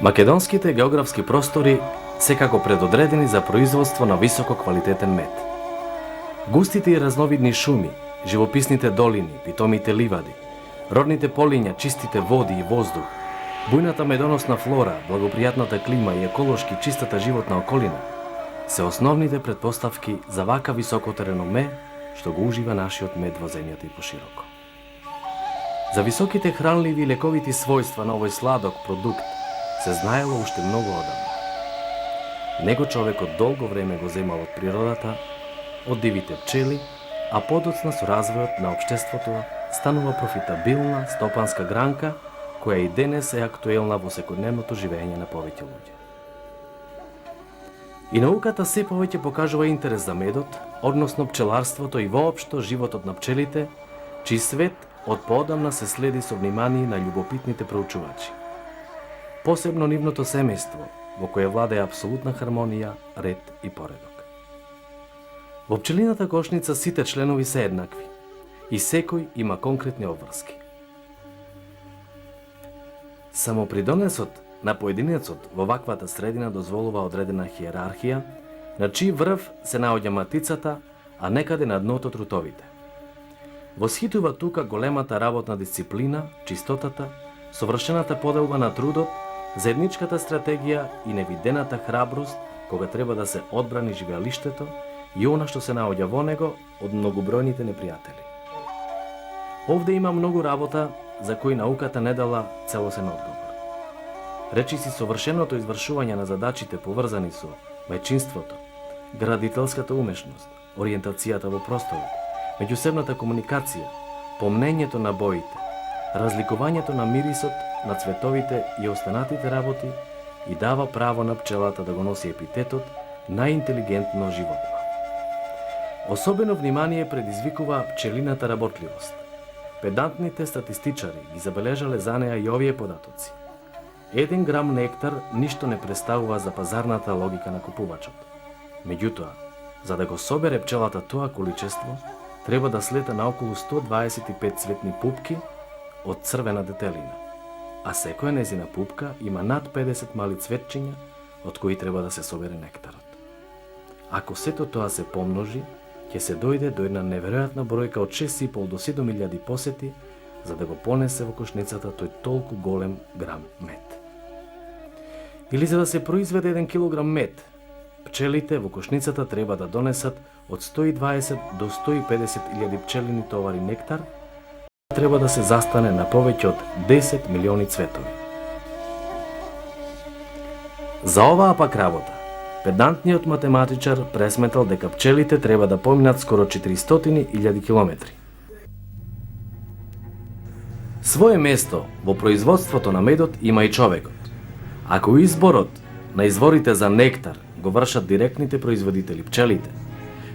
Македонските географски простори секако предодредени за производство на високо квалитетен мед. Густите и разновидни шуми, живописните долини, питомите ливади, родните полиња, чистите води и воздух, бујната медоносна флора, благопријатната клима и еколошки чистата животна околина се основните претпоставки за вака високото реноме што го ужива нашиот мед во земјата и пошироко. За високите хранливи и лековити својства на овој сладок продукт се знаело уште многу одамна. Него човекот долго време го земал од природата, од дивите пчели, а подоцна со развојот на општеството станува профитабилна стопанска гранка која и денес е актуелна во секојдневното живење на повеќе луѓе. И науката се повеќе покажува интерес за медот, односно пчеларството и воопшто животот на пчелите, чиј свет од поодамна се следи со внимание на љубопитните проучувачи. Посебно нивното семејство, во кое владее апсолутна хармонија, ред и поредок. Во пчелината кошница сите членови се еднакви и секој има конкретни обврски. Само придонесот на поединецот во ваквата средина дозволува одредена хиерархија, на чиј врв се наоѓа матицата, а некаде на дното трутовите. Восхитува тука големата работна дисциплина, чистотата, совршената поделба на трудот, заедничката стратегија и невидената храброст кога треба да се одбрани живеалиштето и она што се наоѓа во него од многобројните непријатели. Овде има многу работа за кои науката не дала целосен одговор. Речиси совршеното извршување на задачите поврзани со мајчинството, градителската умешност, ориентацијата во просторот, меѓусебната комуникација, помнењето на боите, разликувањето на мирисот на цветовите и останатите работи и дава право на пчелата да го носи епитетот најинтелигентно животно. Особено внимание предизвикува пчелината работливост. Педантните статистичари ги забележале за неа и овие податоци. 1 грам нектар ништо не представува за пазарната логика на купувачот. Меѓутоа, за да го собере пчелата тоа количество, треба да слета на околу 125 цветни пупки од црвена детелина, а секоја незина пупка има над 50 мали цветчиња од кои треба да се собере нектарот. Ако сето тоа се помножи, ќе се дојде до една неверојатна бројка од 6,5 до 7.000 посети за да го понесе во кошницата тој толку голем грам мед. Или за да се произведе 1 килограм мед, пчелите во кошницата треба да донесат од 120 до 150.000 пчелини товари нектар, треба да се застане на повеќе од 10 милиони цветови. За оваа пак работа, педантниот математичар пресметал дека пчелите треба да поминат скоро 400.000 километри. Своје место во производството на медот има и човекот. Ако изборот на изворите за нектар го вршат директните производители пчелите,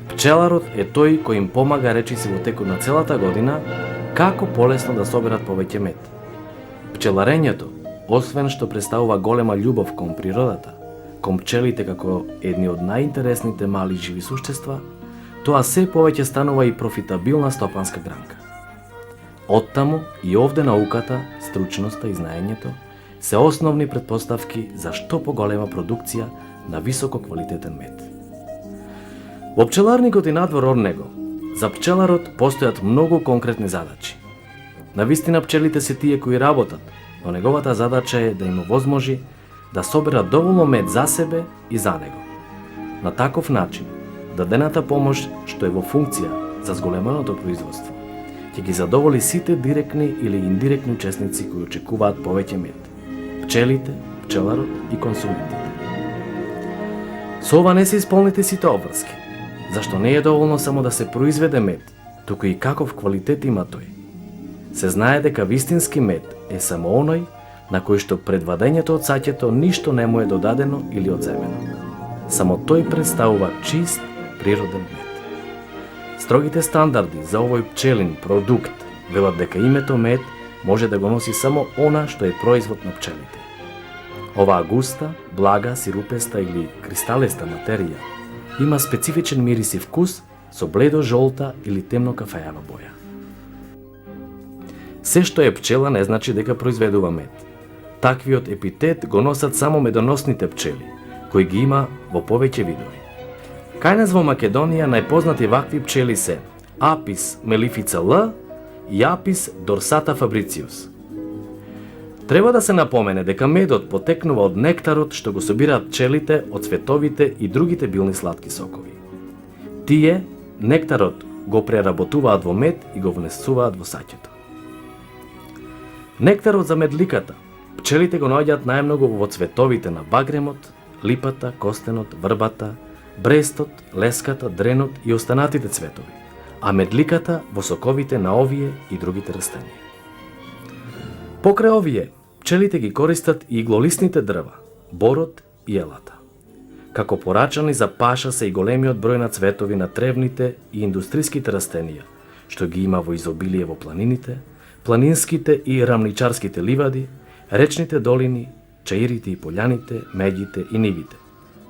пчеларот е тој кој им помага речиси во текот на целата година како полесно да соберат повеќе мед. Пчеларењето, освен што представува голема љубов кон природата, кон пчелите како едни од најинтересните мали живи суштества, тоа се повеќе станува и профитабилна стопанска гранка. Оттаму и овде науката, стручноста и знаењето се основни претпоставки за што поголема продукција на високо квалитетен мед. Во пчеларникот и надвор од него, за пчеларот постојат многу конкретни задачи. Навистина пчелите се тие кои работат, но неговата задача е да им овозможи да соберат доволно мед за себе и за него. На таков начин, дадената помош што е во функција за зголеменото производство, ќе ги задоволи сите директни или индиректни учесници кои очекуваат повеќе мед. Пчелите, пчеларот и консументите. Со ова не се исполните сите обврски, зашто не е доволно само да се произведе мед, туку и каков квалитет има тој. Се знае дека вистински мед е само оној на кој што пред вадењето од саќето ништо не му е додадено или одземено. Само тој представува чист природен мед. Строгите стандарди за овој пчелин продукт велат дека името мед може да го носи само она што е производ на пчелите. Оваа густа, блага, сирупеста или кристалеста материја има специфичен мирис и вкус со бледо жолта или темно кафејава боја. Се што е пчела не значи дека произведува мед. Таквиот епитет го носат само медоносните пчели, кои ги има во повеќе видови. Кај нас во Македонија најпознати вакви пчели се Apis mellifera L и Apis dorsata fabricius. Треба да се напомене дека медот потекнува од нектарот што го собираат пчелите од цветовите и другите билни сладки сокови. Тие, нектарот, го преработуваат во мед и го внесуваат во саќето. Нектарот за медликата пчелите го наоѓаат најмногу во цветовите на багремот, липата, костенот, врбата, брестот, леската, дренот и останатите цветови, а медликата во соковите на овие и другите растенија. Покрај овие, пчелите ги користат и иглолистните дрва, борот и елата. Како порачани за паша се и големиот број на цветови на тревните и индустриските растенија, што ги има во изобилие во планините, планинските и рамничарските ливади, речните долини, чаирите и полјаните, меѓите и нивите,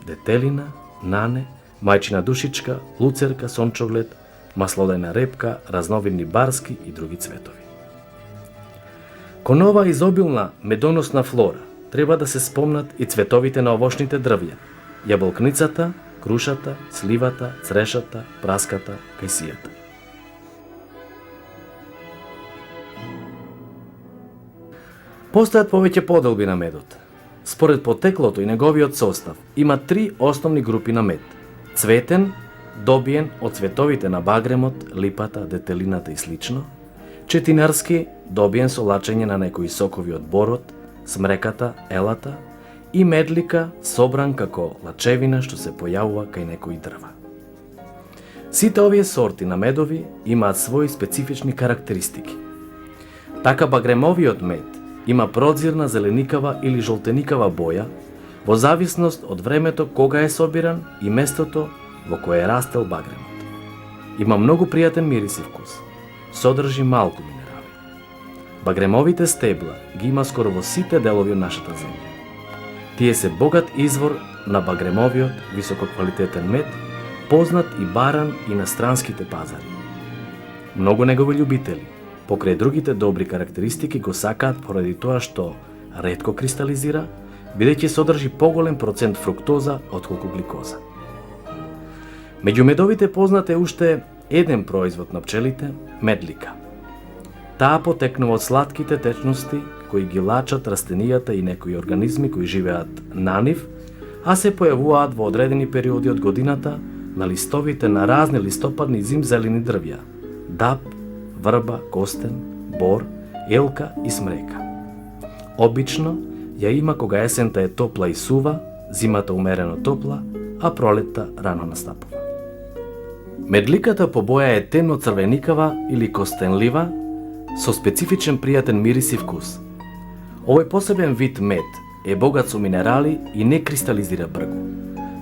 детелина, нане, мајчина душичка, луцерка, сончоглед, маслодена репка, разновидни барски и други цветови. Кон оваа изобилна медоносна флора треба да се спомнат и цветовите на овошните дрвја, јаболкницата, крушата, сливата, црешата, праската, кајсијата. Постојат повеќе поделби на медот. Според потеклото и неговиот состав, има 3 основни групи на мед. Цветен, добиен од цветовите на багремот, липата, детелината и слично. Четинарски, добиен со лачење на некои сокови од борот, смреката, елата. И медлика, собран како лачевина што се појавува кај некои дрва. Сите овие сорти на медови имаат своји специфични карактеристики. Така багремовиот мед има прозирна зеленикава или жолтеникава боја, во зависност од времето кога е собиран и местото во кое е растел багремот. Има многу пријатен мирис и вкус. Содржи малку минерали. Багремовите стебла ги има скоро во сите делови од нашата земја. Тие се богат извор на багремовиот висококвалитетен мед, познат и баран и на странските пазари. Многу негови љубители, покрај другите добри карактеристики, го сакаат поради тоа што ретко кристализира, бидејќи содржи поголем процент фруктоза отколку гликоза. Меѓу медовите познат е уште еден производ на пчелите – медлика. Таа потекнува од сладките течности кои ги лачат растенијата и некои организми кои живеат на нив, а се појавуваат во одредени периоди од годината на листовите на разни листопадни зимзелени дрвја – даб, врба, костен, бор, елка и смрека. Обично ја има кога есента е топла и сува, зимата умерено топла, а пролетта рано настапува. Медликата по боја е темно-црвеникава или костенлива, со специфичен пријатен мирис и вкус. Овој посебен вид мед е богат со минерали и не кристализира бргу.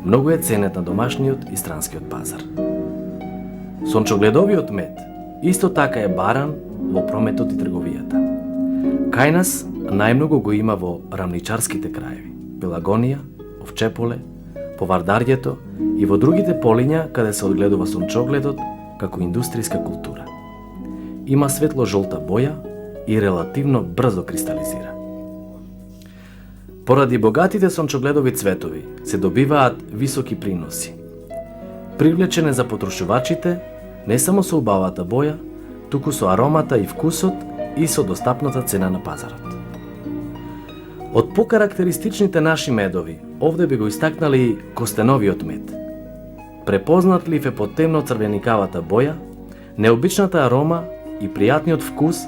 Многу е ценет на домашниот и странскиот пазар. Сончогледовиот мед исто така е баран во прометот и трговијата. Кај нас најмногу го има во рамничарските краеви, Пелагонија, Овчеполе, по Вардарјето и во другите полиња каде се одгледува сончогледот како индустријска култура. Има светло-жолта боја и релативно брзо кристализира. Поради богатите сончогледови цветови се добиваат високи приноси. Привлечен е за потрошувачите не само со убавата боја, туку со аромата и вкусот и со достапната цена на пазарот. Од покарактеристичните наши медови, овде би го истакнали костеновиот мед. Препознат лив е по темно-црвеникавата боја, необичната арома и пријатниот вкус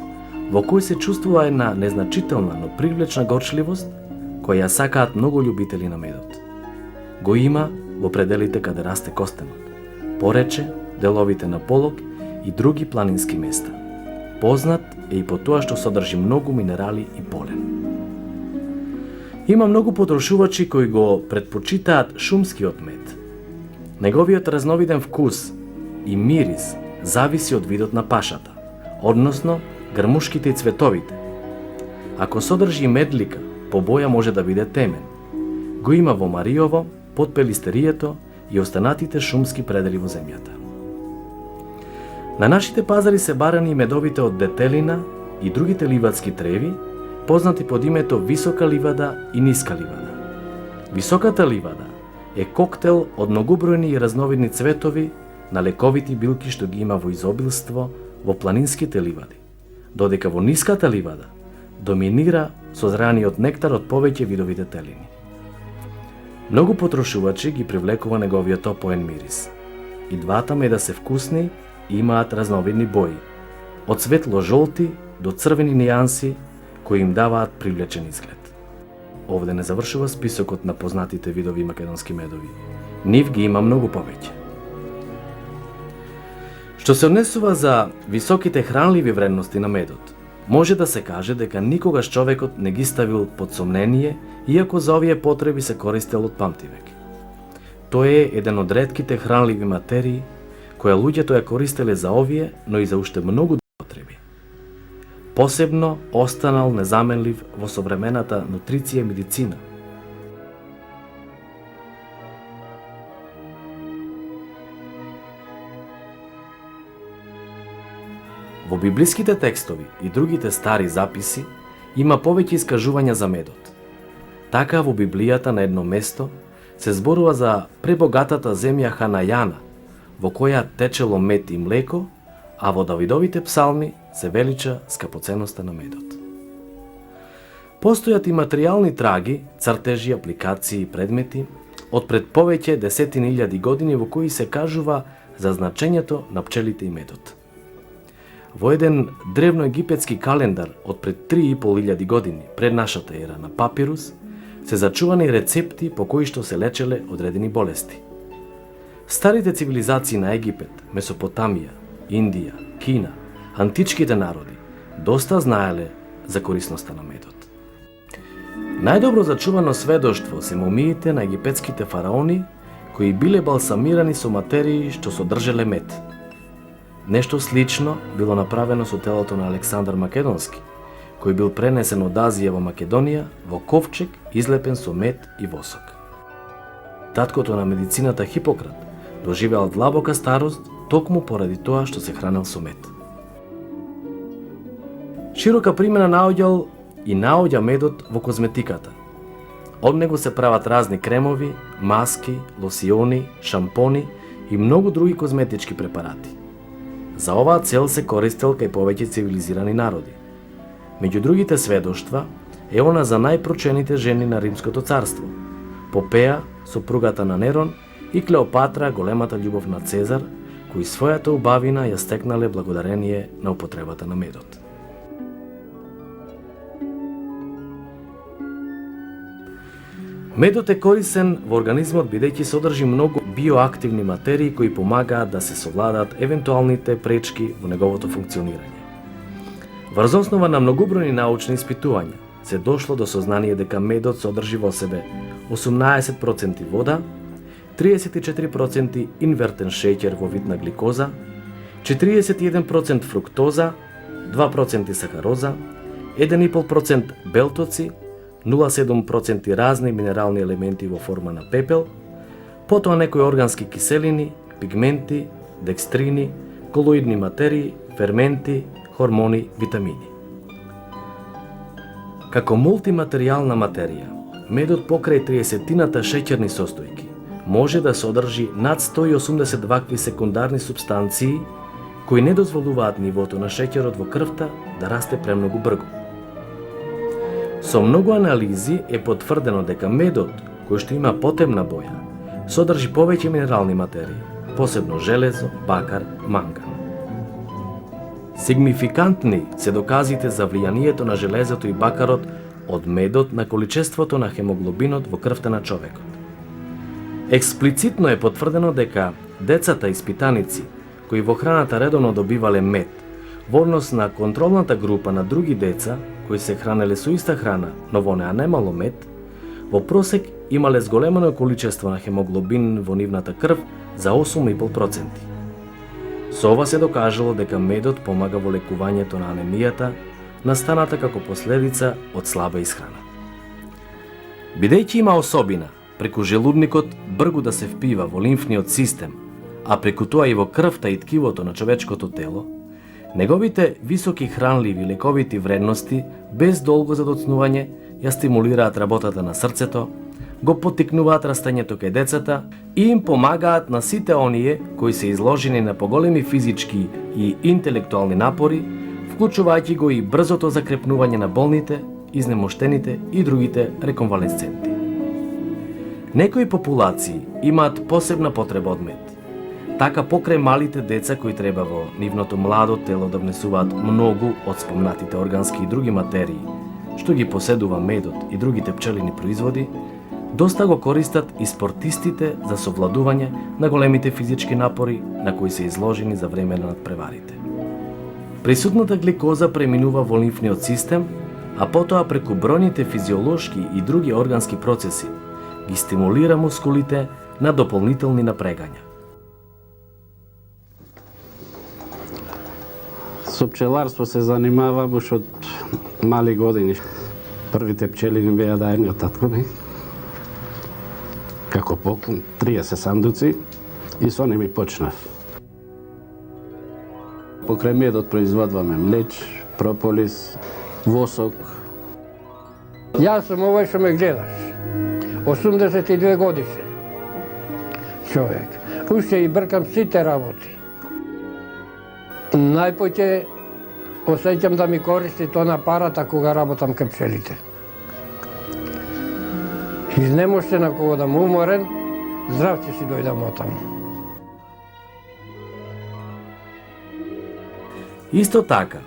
во кој се чувствува една незначителна, но привлечна горчливост, која ја сакаат многу љубители на медот. Го има во пределите каде расте костенот, Порече, деловите на Полог и други планински места. Познат е и по тоа што содржи многу минерали и полен. Има многу потрошувачи кои го предпочитаат шумскиот мед. Неговиот разновиден вкус и мирис зависи од видот на пашата, односно грмушките и цветовите. Ако содржи медлика, по боја може да биде темен. Го има во Мариово, под Пелистерието и останатите шумски предели во земјата. На нашите пазари се барани и медовите од детелина и другите ливадски треви, познати под името висока ливада и ниска ливада. Високата ливада е коктел од многубројни и разновидни цветови на лековити билки што ги има во изобилство во планинските ливади, додека во ниската ливада доминира созраниот нектар од повеќе видови детелини. Многу потрошувачи ги привлекува неговиот опоен мирис. И двата меда се вкусни и имаат разновидни бои, од светло-жолти до црвени нијанси кои им даваат привлечен изглед. Овде не завршува списокот на познатите видови македонски медови. Нив ги има многу повеќе. Што се однесува за високите хранливи вредности на медот, може да се каже дека никогаш човекот не ги ставил под сомнение, иако за овие потреби се користел од памтивек. Тој е еден од ретките хранливи материи која луѓето ја користеле за овие, но и за уште многу потреби. Посебно останал незаменлив во современата нутриција и медицина. Во библиските текстови и другите стари записи има повеќе искажувања за медот. Така во Библијата на едно место се зборува за пребогатата земја Ханајана, во која течело мед и млеко, а во Давидовите псалми се велича скапоценноста на медот. Постојат и материјални траги, цртежи, апликации и предмети од пред повеќе десетини илјади години во кои се кажува за значењето на пчелите и медот. Во еден древноегипетски календар од пред 3.500 години пред нашата ера на папирус се зачувани рецепти по кои што се лечеле одредени болести. Старите цивилизации на Египет, Месопотамија, Индија, Кина, античките народи доста знаеле за корисноста на медот. Најдобро зачувано сведоштво се мумиите на египетските фараони кои биле балсамирани со материи што содржеле мед. Нешто слично било направено со телото на Александар Македонски, кој бил пренесен од Азија во Македонија во ковчег излепен со мед и восок. Таткото на медицината Хипократ доживеал длабока старост токму поради тоа што се хранел со мед. Широка примена наоѓа медот во козметиката. Од него се прават разни кремови, маски, лосиони, шампони и многу други козметички препарати. За оваа цел се користел кај повеќе цивилизирани народи. Меѓу другите сведоштва е она за најпрочените жени на Римското царство, Попеја, сопругата на Нерон, и Клеопатра, големата љубов на Цезар, кои својата убавина ја стекнале благодарение на употребата на медот. Медот е корисен во организмот бидејќи содржи многу биоактивни материи кои помагаат да се совладаат евентуалните пречки во неговото функционирање. Врз основа на многубројни научни испитувања се дошло до сознание дека медот содржи во себе 18% вода, 34% инвертен шеќер во вид на гликоза, 41% фруктоза, 2% сахароза, 1,5% белтоци, 0,7% разни минерални елементи во форма на пепел, потоа некои органски киселини, пигменти, декстрини, колоидни материи, ферменти, хормони, витамини. Како мултиматеријална материја, медот покрај 30-тината шеќерни состојки може да содржи над 180 вакви секундарни супстанции кои не дозволуваат нивото на шеќерот во крвта да расте премногу брзо. Со многу анализи е потврдено дека медот, кој што има потемна боја, содржи повеќе минерални материи, посебно железо, бакар, манган. Сигнификантни се доказите за влијанието на железото и бакарот од медот на количеството на хемоглобинот во крвта на човекот. Експлицитно е потврдено дека децата испитаници кои во храната редовно добивале мед, во однос на контролната група на други деца кои се хранеле со иста храна, но во неа немало мед, во просек имале зголемено количество на хемоглобин во нивната крв за 8,5%. Со ова се докажало дека медот помага во лекувањето на анемијата, настаната како последица од слаба исхрана. Бидејќи има особина преку желудникот бргу да се впива во лимфниот систем, а преку тоа и во крвта и ткивото на човечкото тело, неговите високи хранливи лековити вредности без долго задоцнување ја стимулираат работата на срцето, го поттикнуваат растењето кај децата и им помагаат на сите оние кои се изложени на поголеми физички и интелектуални напори, вклучувајќи го и брзото закрепнување на болните, изнемоштените и другите реконвалесценти. Некои популации имаат посебна потреба од мед. Така покрај малите деца кои треба во нивното младо тело да внесуваат многу од спомнатите органски и други материи, што ги поседува медот и другите пчелини производи, доста го користат и спортистите за совладување на големите физички напори на кои се изложени за време на надпреварите. Присутната гликоза преминува во лимфниот систем, а потоа преку бројните физиолошки и други органски процеси ги стимулира мускулите на дополнителни напрегања. Со пчеларство се занимавам уш од мали години. Првите пчелини беа даени од татко ми. Како поклон, 30 сандуци и со ними почнав. Покрај медот производваме млеч, прополис, восок. Јас сум овој што ме гледаш. 82 годишен човек. Уште и бркам сите работи. Најпоќе осеќам да ми користи тоа апарата кога работам кај пчелите. Изнемоштена кога да му уморен, здрав ќе си дојдам отаму. Исто така,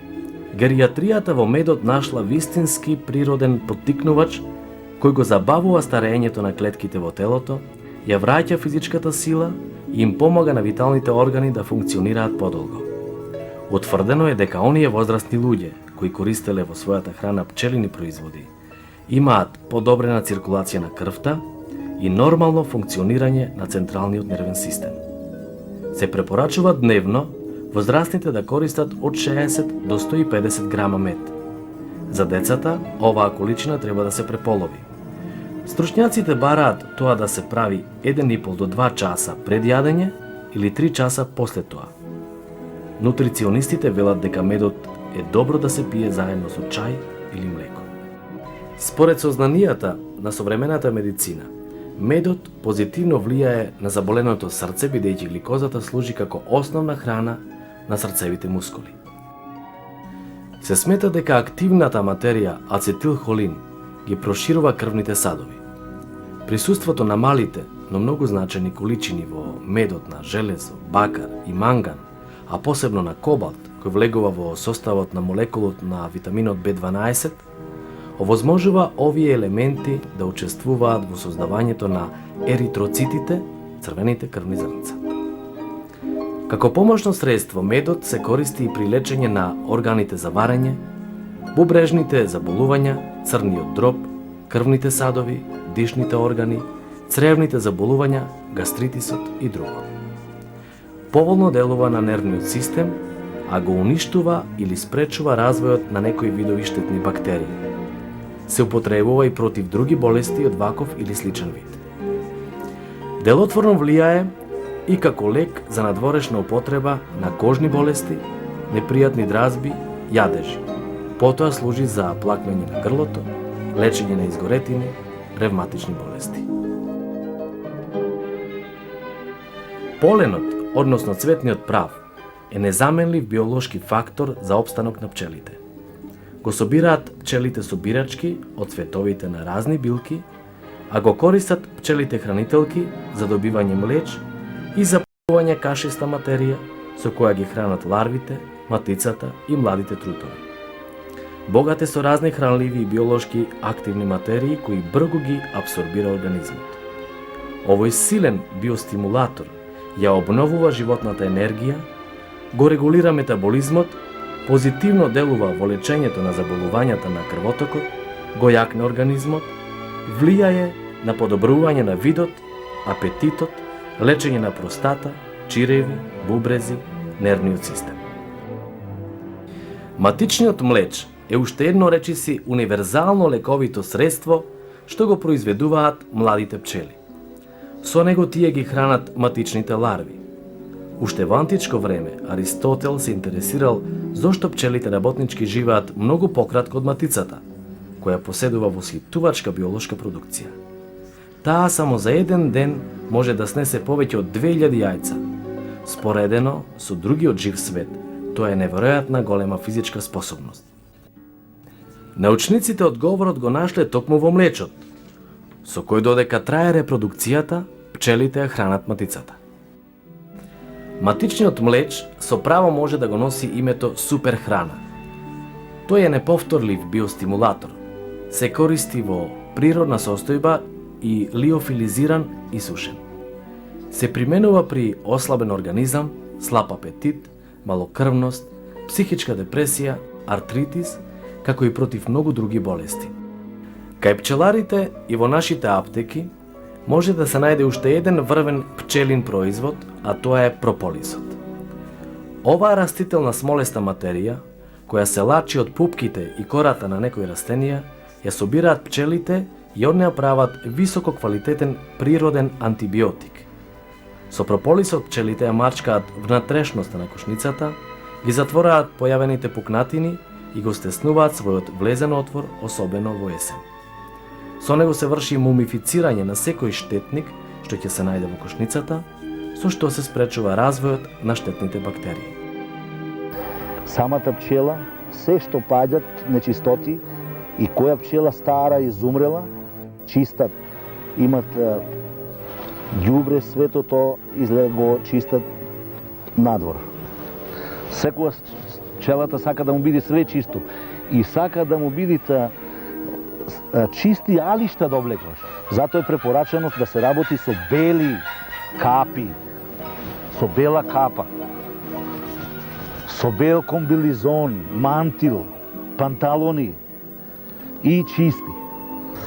геријатријата во медот нашла вистински природен поттикнувач кој го забавува старењето на клетките во телото, ја враќа физичката сила и им помага на виталните органи да функционираат подолго. Утврдено е дека оние возрастни луѓе кои користеле во својата храна пчелини производи имаат подобрена циркулација на крвта и нормално функционирање на централниот нервен систем. Се препорачува дневно возрастните да користат од 60 до 150 грама мед. За децата, оваа количина треба да се преполови. Стручњаците бараат тоа да се прави 1,5 до 2 часа пред јадење или 3 часа после тоа. Нутриционистите велат дека медот е добро да се пие заедно со чај или млеко. Според сознанијата на современата медицина, медот позитивно влијае на заболеното срце, бидејќи гликозата служи како основна храна на срцевите мускули. Се смета дека активната материја ацетилхолин ги проширува крвните садови. Присуството на малите, но многу значени количини во медот на железо, бакар и манган, а посебно на кобалт, кој влегува во составот на молекулот на витаминот B12, овозможува овие елементи да учествуваат во создавањето на еритроцитите, црвените крвни зрнца. Како помошно средство, медот се користи и при лечење на органите за варење, бубрежните заболувања, црниот дроб, крвните садови, дишните органи, цревните заболувања, гастритисот и друго. Поволно делува на нервниот систем, а го уништува или спречува развојот на некои видови штетни бактерии. Се употребува и против други болести од ваков или сличен вид. Делотворно влијае и како лек за надворешна употреба на кожни болести, непријатни дразби, јадежи. Потоа служи за плакнење на грлото, лечење на изгоретини, ревматични болести. Поленот, односно цветниот прав, е незаменлив биолошки фактор за опстанок на пчелите. Го собираат пчелите собирачки од цветовите на разни билки, а го користат пчелите хранителки за добивање млеч и за правување кашиста материја со која ги хранат ларвите, матицата и младите трутови. Богат е со разни хранливи и биолошки активни материи кои брзо ги апсорбира организмот. Овој силен биостимулатор ја обновува животната енергија, го регулира метаболизмот, позитивно делува во лечењето на заболувањата на крвотокот, го јакне организмот, влијае на подобрување на видот, апетитот, лечење на простата, чиреви, бубрези, нервниот систем. Матичниот млеч е уште едно речиси универзално лековито средство што го произведуваат младите пчели. Со него тие ги хранат матичните ларви. Уште во античко време Аристотел се интересирал зошто пчелите работнички живеат многу пократко од матицата, која поседува восхитувачка биолошка продукција. Таа само за еден ден може да снесе повеќе од 2000 јајца. Споредено со другиот жив свет, тоа е неверојатна голема физичка способност. Научниците одговорот го нашле токму во млечот, со кој додека трае репродукцијата, пчелите ја хранат матицата. Матичниот млеч со право може да го носи името суперхрана. Тој е неповторлив биостимулатор. Се користи во природна состојба и лиофилизиран и сушен. Се применува при ослабен организам, слаб апетит, малокрвност, психичка депресија, артритис, како и против многу други болести. Кај пчеларите и во нашите аптеки може да се најде уште еден врвен пчелин производ, а тоа е прополисот. Оваа растителна смолеста материја, која се лачи од пупките и кората на некои растенија, ја собираат пчелите и од неа прават високо квалитетен природен антибиотик. Со прополисот пчелите ја мачкаат внатрешноста на кошницата, ги затвораат појавените пукнатини и го стеснуваат својот влезен отвор, особено во есен. Со него се врши мумифицирање на секој штетник што ќе се најде во кошницата, со што се спречува развојот на штетните бактерии. Самата пчела, се што паѓат нечистоти и која пчела стара изумрела, чистат, имат ѓубре, свето то излега го чистат надвор. Секогаш пчелата сака да му биде све чисто и сака да му бидите чисти алишта да облекуваш. Затоа е препорачено да се работи со бели капи, со бела капа, со бел комбилизон, мантил, панталони и чисти.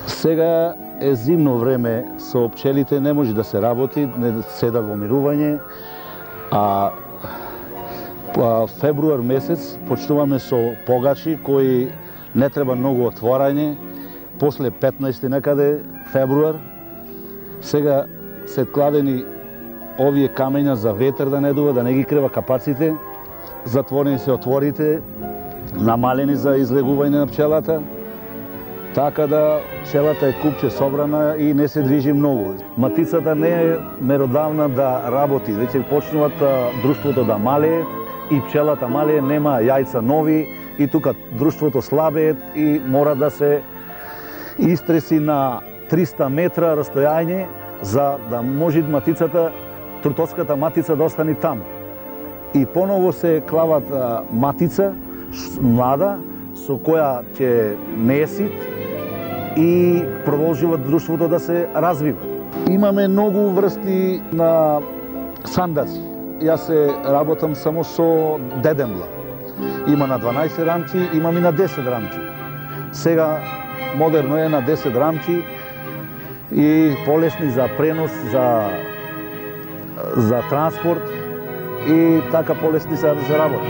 Сега е зимно време, со пчелите не може да се работи, не седа во мирување, а февруар месец почнуваме со погачи кои не треба многу отворање, после 15 некаде февруар. Сега се кладени овие камења за ветер да не дува, да не ги крева капаците, затворени се отворите, намалени за излегување на пчелата, така да пчелата е купче собрана и не се движи многу. Матицата не е меродавна да работи, веќе почнуваат друштвото да малее и пчелата малее, нема јајца нови и тука друштвото слабее и мора да се истреси на 300 метра растојање за да може матицата, трутоската матица да остане таму. И поново се клават матица млада со која ќе несит и продолжува друштвото да се развива. Имаме многу врсти на сандаци. Јас се работам само со дедемла. Има на 12 рамки, имам и на 10 рамки. Сега модерно е на 10 рамки и полесни за пренос, за транспорт и така полесни за работа.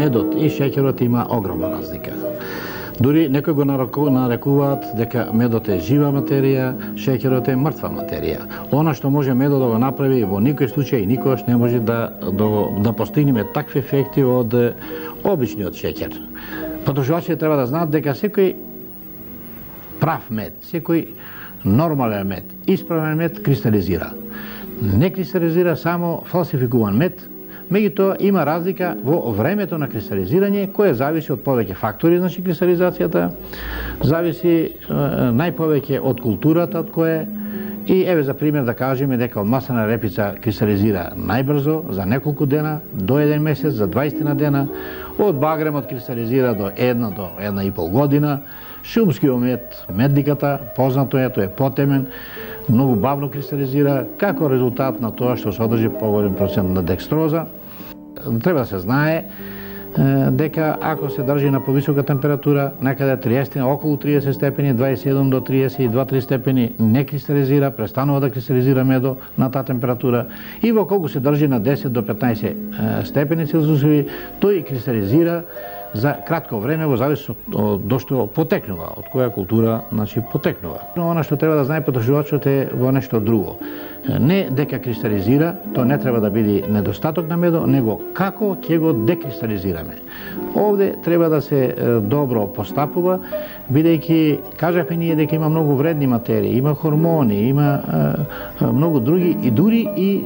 Медот и шеќерот има огромна разлика. Дури некои го нарекуваат дека медот е жива материја, шеќерот е мртва материја. Она што може медот да го направи во никој случај никогаш не може да постигнеме такви ефекти од обичниот шеќер. Потрошувачите треба да знаат дека секој прав мед, секој нормален мед, исправен мед кристализира. Не кристализира само фалсификуван мед. Меѓутоа има разлика во времето на кристализирање, кое зависи од повеќе фактори, значи кристализацијата, зависи најповеќе од културата од кое и еве за пример да кажеме дека од маслена репица кристализира најбрзо за неколку дена до 1 месец, за 20 на дена, од багремот кристализира до 1 до 1,5 година, шумскиот мед, меддиката, познато е, тој е потемен, многу бавно кристализира, како резултат на тоа што содржи поголем процент на декстроза. Треба да се знае дека ако се држи на повисока температура, некаде 30, околу 30 степени, 27 до 32-3 степени не кристализира, престанува да кристализира медо на таа температура и во колку се држи на 10 до 15 степени Целзиусови, тој кристализира за кратко време во зависност од што потекнува, од која култура, значи потекнува. Но она што треба да знае потрошувачот е во нешто друго. Не дека кристализира, тоа не треба да биде недостаток на медо, него како ќе го декристализираме. Овде треба да се добро постапува, бидејќи кажавме ние дека има многу вредни материи, има хормони, има многу други и дури и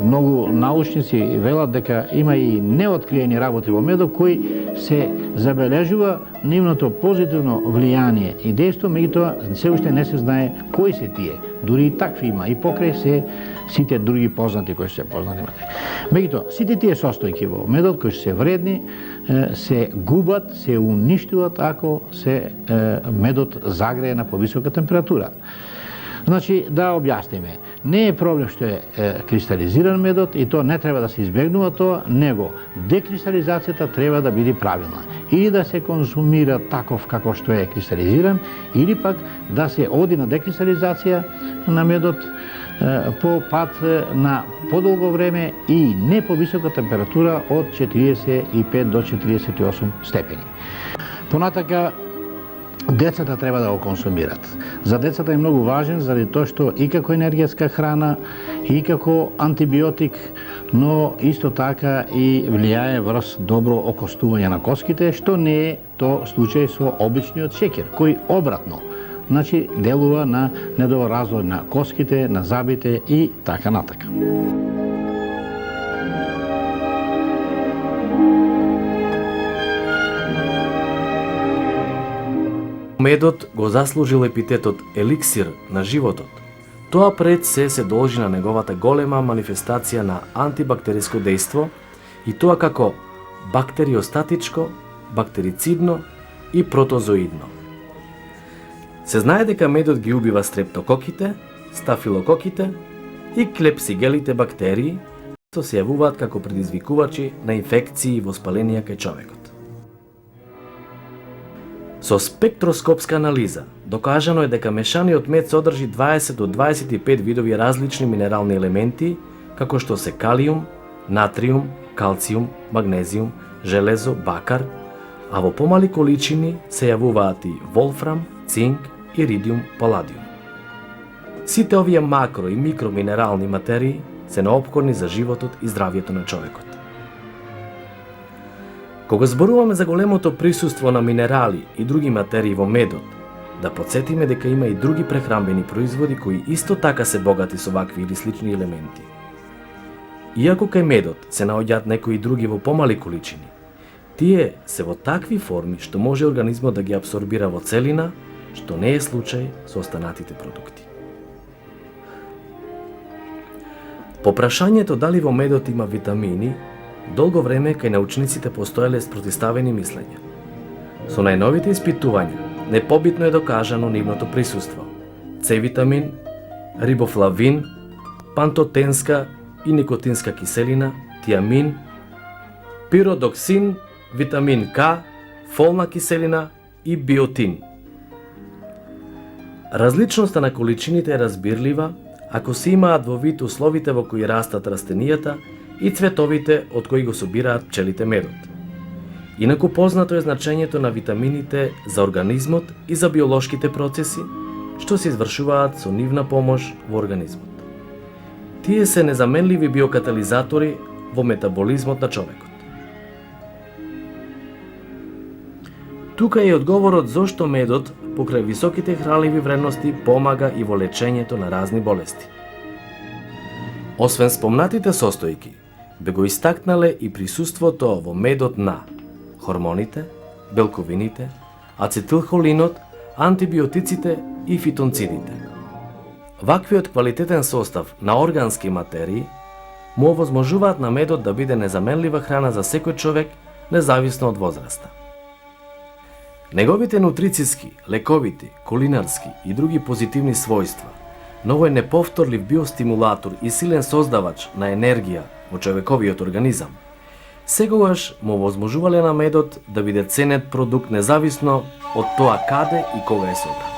многу научници велат дека има и неоткриени работи во медо кои се забележува нивното позитивно влијание и дејство, меѓутоа се уште не се знае кои се тие. Дури и такви има и покрај се сите други познати кои се познати материи. Меѓутоа сите тие состојки во медот кои се вредни се губат, се уништуваат ако се медот загрее на повисока температура. Значи, да објасниме, не е проблем што е кристализиран медот и тоа не треба да се избегнува тоа, него декристализацијата треба да биде правилна. Или да се консумира таков како што е кристализиран, или пак да се оди на декристализација на медот по пат на подолго време и не по висока температура од 45 до 48 степени. Понатака, децата треба да го консумират. За децата е многу важен заради тоа што и како енергијска храна, и како антибиотик, но исто така и влијае врз добро окостување на коските, што не е то случај со обичниот шеќер, кој обратно, значи делува на недобар развој на коските, на забите и така натака. Медот го заслужил епитетот еликсир на животот. Тоа пред се должи на неговата голема манифестација на антибактериско дејство и тоа како бактериостатичко, бактерицидно и протозоидно. Се знае дека медот ги убива стрептококите, стафилококите и клепсигелите бактерии, што се јавуваат како предизвикувачи на инфекции и воспаленија кај човекот. Со спектроскопска анализа докажано е дека мешаниот мед содржи 20 до 25 видови различни минерални елементи, како што се калиум, натриум, калциум, магнезиум, железо, бакар, а во помали количини се јавуваат и волфрам, цинк, иридиум, паладиум. Сите овие макро и микроминерални материи се неопходни за животот и здравјето на човекот. Кога зборуваме за големото присуство на минерали и други материи во медот, да подсетиме дека има и други прехранбени производи кои исто така се богати со вакви или слични елементи. Иако кај медот се наоѓаат некои други во помали количини, тие се во такви форми што може организмот да ги абсорбира во целина, што не е случај со останатите продукти. По прашањето дали во медот има витамини, долго време кај научниците постоеле спротиставени мислења. Со најновите испитувања, непобитно е докажано нивното присуство. С витамин, рибофлавин, пантотенска и никотинска киселина, тиамин, пиродоксин, витамин К, фолна киселина и биотин. Различноста на количините е разбирлива ако се имаат во вид условите во кои растат растенијата и цветовите од кои го собираат пчелите медот. Инаку познато е значењето на витамините за организмот и за биолошките процеси, што се извршуваат со нивна помош во организмот. Тие се незаменливи биокатализатори во метаболизмот на човекот. Тука е одговорот зошто медот, покрај високите хранливи вредности, помага и во лечењето на разни болести. Освен спомнатите состојки, бе го истакнале и присуството во медот на хормоните, белковините, ацетилхолинот, антибиотиците и фитонцидите. Ваквиот квалитетен состав на органски материи му овозможуваат на медот да биде незаменлива храна за секој човек, независно од возраста. Неговите нутрициски, лековити, кулинарски и други позитивни својства, но овој неповторлив биостимулатор и силен создавач на енергија во човековиот организам, секогаш му овозможувале на медот да биде ценет продукт независно од тоа каде и кога е собран.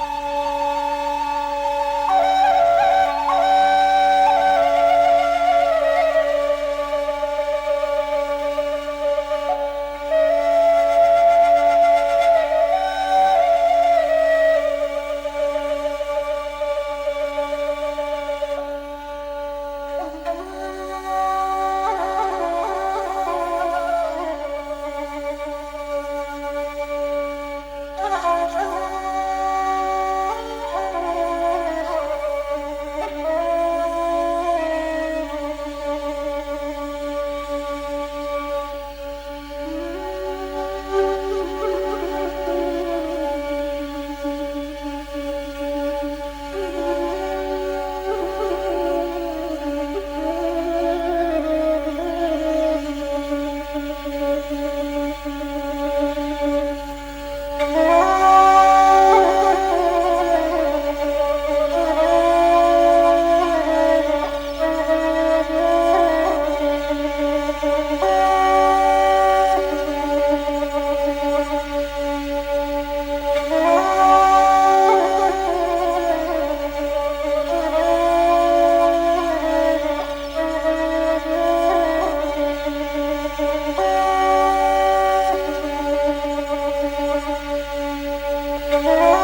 Thank you.